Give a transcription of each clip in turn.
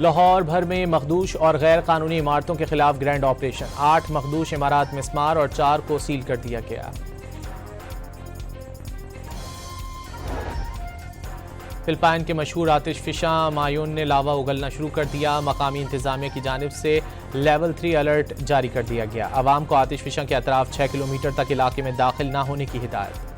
लाहौर भर में मखदूश और गैर कानूनी इमारतों के खिलाफ ग्रैंड ऑपरेशन। 8 मखदूश इमारात मिस्मार और 4 को सील कर दिया गया। फिलिपाइन के मशहूर आतिश फिशा मायून ने लावा उगलना शुरू कर दिया। मकामी इंतजामिया की जानिब से लेवल 3 अलर्ट जारी कर दिया गया। अवाम को आतिश फिशा के अतराफ 6 किलोमीटर तक इलाके में दाखिल न होने की हिदायत।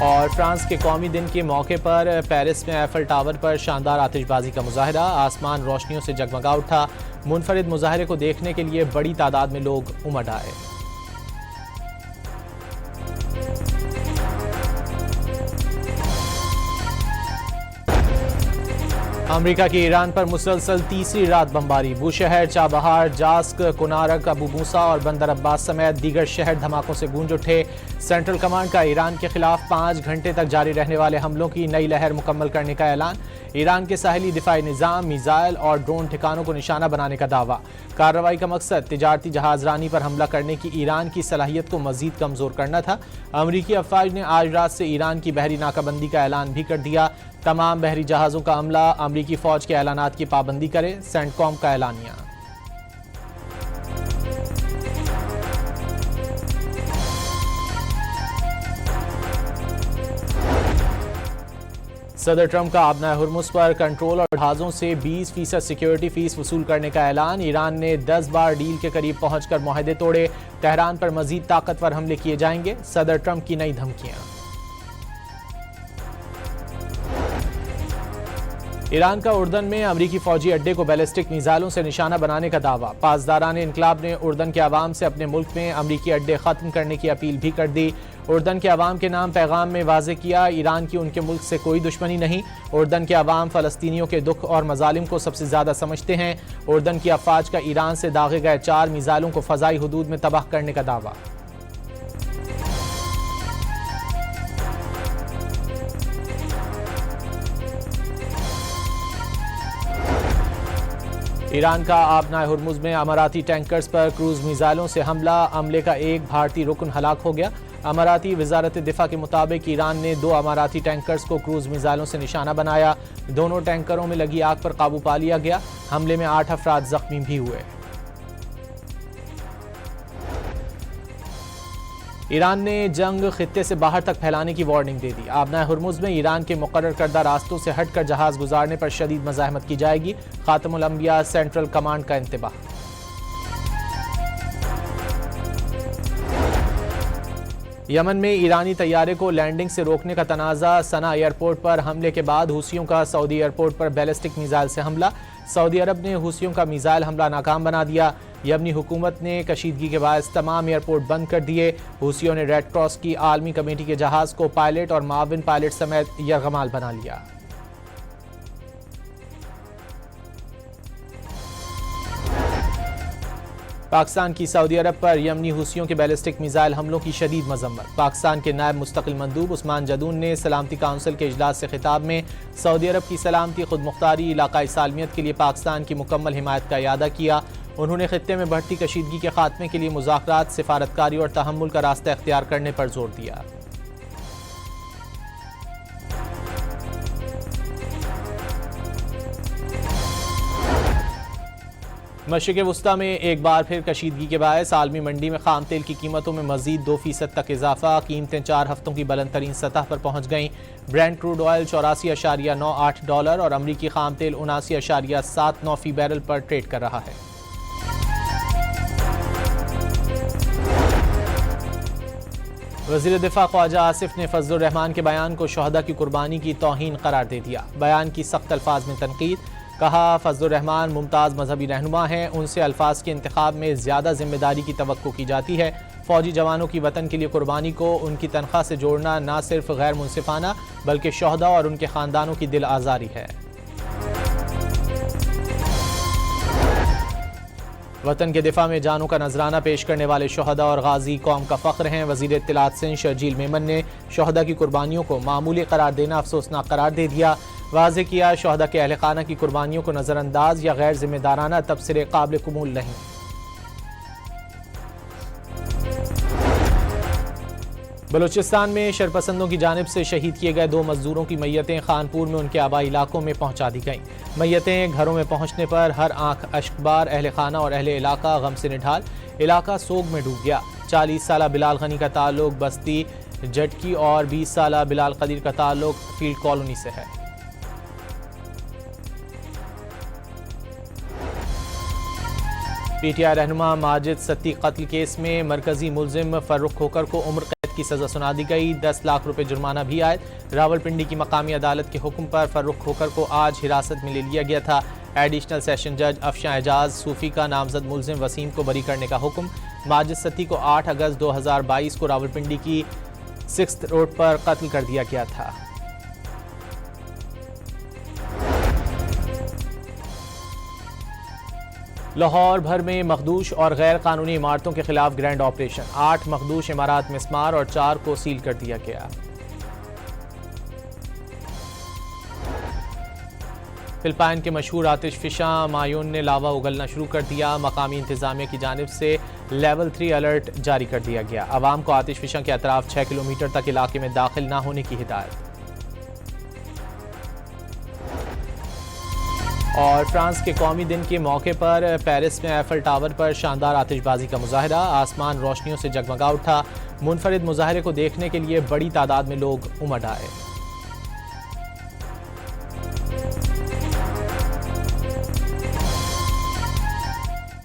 और फ्रांस के कौमी दिन के मौके पर पेरिस में एफल टावर पर शानदार आतिशबाजी का मुजाहरा। आसमान रोशनियों से जगमगा उठा। मुनफरिद मुजाहरे को देखने के लिए बड़ी तादाद में लोग उमड़ आए। अमेरिका की ईरान पर मुसलसल तीसरी रात बमबारी। बूशहर, चाबहार, जास्क, कुनारक, अबू मूसा और बंदर अब्बास समेत दीगर शहर धमाकों से गूंज उठे। सेंट्रल कमांड का ईरान के खिलाफ 5 घंटे तक जारी रहने वाले हमलों की नई लहर मुकम्मल करने का ऐलान। ईरान के साहिली दिफाई निज़ाम, मिसाइल और ड्रोन ठिकानों को निशाना बनाने का दावा। कार्रवाई का मकसद तिजारती जहाजरानी पर हमला करने की ईरान की सलाहियत को मजीद कमजोर करना था। अमरीकी अफवाज ने आज रात से ईरान की बहरी नाकाबंदी का ऐलान भी कर दिया। तमाम बहरी जहाज़ों का अमला अमरीकी फ़ौज के ऐलानात की पाबंदी करे। सेंटकॉम का ऐलानिया। सदर ट्रंप का आबना हुर्मुज़ पर कंट्रोल और जहाज़ों से 20% सिक्योरिटी फीस वसूल करने का ऐलान। ईरान ने 10 बार डील के करीब पहुंचकर मुआहदे तोड़े। तेहरान पर मजीद ताकतवर हमले किए जाएंगे। सदर ट्रंप की नई धमकियां। ईरान का उर्दन में अमरीकी फौजी अड्डे को बैलिस्टिक मिसाइलों से निशाना बनाने का दावा। पासदारान इनकलाब ने उर्दन के अवाम से अपने मुल्क में अमरीकी अड्डे खत्म करने की अपील भी कर दी। उर्दन के अवाम के नाम पैगाम में वाज़े किया, ईरान की उनके मुल्क से कोई दुश्मनी नहीं। उर्दन के अवाम फ़लस्तीनियों के दुख और मजालिम को सबसे ज़्यादा समझते हैं। उर्दन की अफवाज का ईरान से दागे गए 4 मिसाइलों को फ़ज़ाई हुदूद में तबाह करने का दावा। ईरान का आबना हुर्मुज़ में अमाराती टैंकर्स पर क्रूज़ मिसाइलों से हमला। अमले का एक भारतीय रुकन हलाक हो गया। अमाराती वजारत दिफा के मुताबिक ईरान ने 2 अमाराती टैंकर्स को क्रूज़ मिसाइलों से निशाना बनाया। दोनों टैंकरों में लगी आग पर काबू पा लिया गया। हमले में 8 अफराद जख्मी भी हुए। ईरान ने जंग खित्ते से बाहर तक फैलाने की वार्निंग दे दी। आबना हुर्मुज़ में ईरान के मुकर्रर करदा रास्तों से हटकर जहाज गुजारने पर शदीद मज़ाहमत की जाएगी। खातमुल अंबिया सेंट्रल कमांड का इंतबाह। यमन में ईरानी तैयारे को लैंडिंग से रोकने का तनाज़ा। सना एयरपोर्ट पर हमले के बाद हुसियों का सऊदी एयरपोर्ट पर बैलिस्टिक मिसाइल से हमला। सऊदी अरब ने हुसियों का मिसाइल हमला नाकाम बना दिया। यमनी हुकूमत ने कशीदगी के बायस तमाम एयरपोर्ट बंद कर दिए। हुसियों ने रेड क्रॉस की आलमी कमेटी के जहाज़ को पायलट और माविन पायलट समेत यरगमाल बना लिया। पाकिस्तान की सऊदी अरब पर यमनी हुसियों के बैलिस्टिक मिसाइल हमलों की शदीद मजम्मत। पाकिस्तान के नायब मुस्तकिल मंदूब उस्मान जदून ने सलामती काउंसिल के इजलास से खिताब में सऊदी अरब की सलामती, खुद मुख्तारी, इलाकाई सालमियत के लिए पाकिस्तान की मुकम्मल हिमायत का इयादा किया। उन्होंने खित्ते में बढ़ती कशीदगी के खात्मे के लिए मुज़ाकरात, सिफारतकारी और तहम्मुल का रास्ता इख्तियार करने पर जोर दिया। मशरिक़ वुस्ता में एक बार फिर कशीदगी के बायस आलमी मंडी में खाम तेल की कीमतों में मजीद 2% तक इजाफा। कीमतें 4 हफ्तों की बुलंद तरीन सतह पर पहुँच गईं। ब्रेंट क्रूड ऑयल $84.98 और अमरीकी खाम तेल $79.79 फी बैरल पर ट्रेड कर रहा है। वज़ीर दिफा ख्वाजा आसिफ ने फजलुर रहमान के बयान को शहदा की कुर्बानी की तौहीन करार दे दिया। बयान की सख्त अल्फाज में तनकीद। कहा, फजलुर रहमान मुमताज़ मजहबी रहनुमा हैं, उनसे अल्फाज के इंतखाब में ज़्यादा जिम्मेदारी की तवक्को की जाती है। फ़ौजी जवानों की वतन के लिए कुर्बानी को उनकी तनख्वाह से जोड़ना न सिर्फ गैर मुनसिफाना बल्कि शहदा और उनके ख़ानदानों की दिल आज़ारी है। वतन के दिफा में जानों का नजराना पेश करने वाले शहदा और गाजी कौम का फ़ख्र हैं। वज़ीर इत्तलात सिंध शर्जील मेमन ने शहदा की कुर्बानियों को मामूली करार देना अफसोसनाक करार दे दिया। वाज़े किया, शहदा के अहल खाना की कुर्बानियों को नज़रअंदाज या गैर जिम्मेदाराना तबसरे काबिल कबूल नहीं। बलूचिस्तान में शरपसंदों की जानिब से शहीद किए गए 2 मजदूरों की मैयतें खानपुर में उनके आबाई इलाकों में पहुंचा दी गईं। मैयतें घरों में पहुंचने पर हर आंख अश्कबार, अहले खाना और अहले इलाका गम से निढाल। इलाका सोग में डूब गया। 40 साला बिलाल गनी का ताल्लुक बस्ती जटकी और 20 साला बिलाल कदीर का ताल्लुक फील्ड कॉलोनी से है। पीटीआई रहनुमा माजिद सत्ती कत्ल केस में मरकजी मुलजिम फर्रुख खोकर को उम्र कैद की सजा सुना दी गई। 10 लाख रुपए जुर्माना भी आयद। रावलपिंडी की मकामी अदालत के हुक्म पर फर्रुख खोकर को आज हिरासत में ले लिया गया था। एडिशनल सेशन जज अफशां एजाज सूफी का नामजद मुलजिम वसीम को बरी करने का हुक्म। माजिद सत्ती को 8 अगस्त 2022 को रावलपिंडी की 6th रोड पर कत्ल कर दिया गया था। लाहौर भर में मखदूश और गैर कानूनी इमारतों के खिलाफ ग्रैंड ऑपरेशन। 8 मखदूश इमारात मिस्मार और 4 को सील कर दिया गया। फिलिपाइन के मशहूर आतिश फिशा मायून ने लावा उगलना शुरू कर दिया। मकामी इंतजामिया की जानिब से लेवल 3 अलर्ट जारी कर दिया गया। आवाम को आतिश फिशा के अतराफ 6 किलोमीटर तक इलाके में दाखिल न होने की हिदायत। और फ्रांस के कौमी दिन के मौके पर पेरिस में एफल टावर पर शानदार आतिशबाजी का मुजाहरा। आसमान रोशनियों से जगमगा उठा। मुनफरिद मुजाहरे को देखने के लिए बड़ी तादाद में लोग उमड़ आए।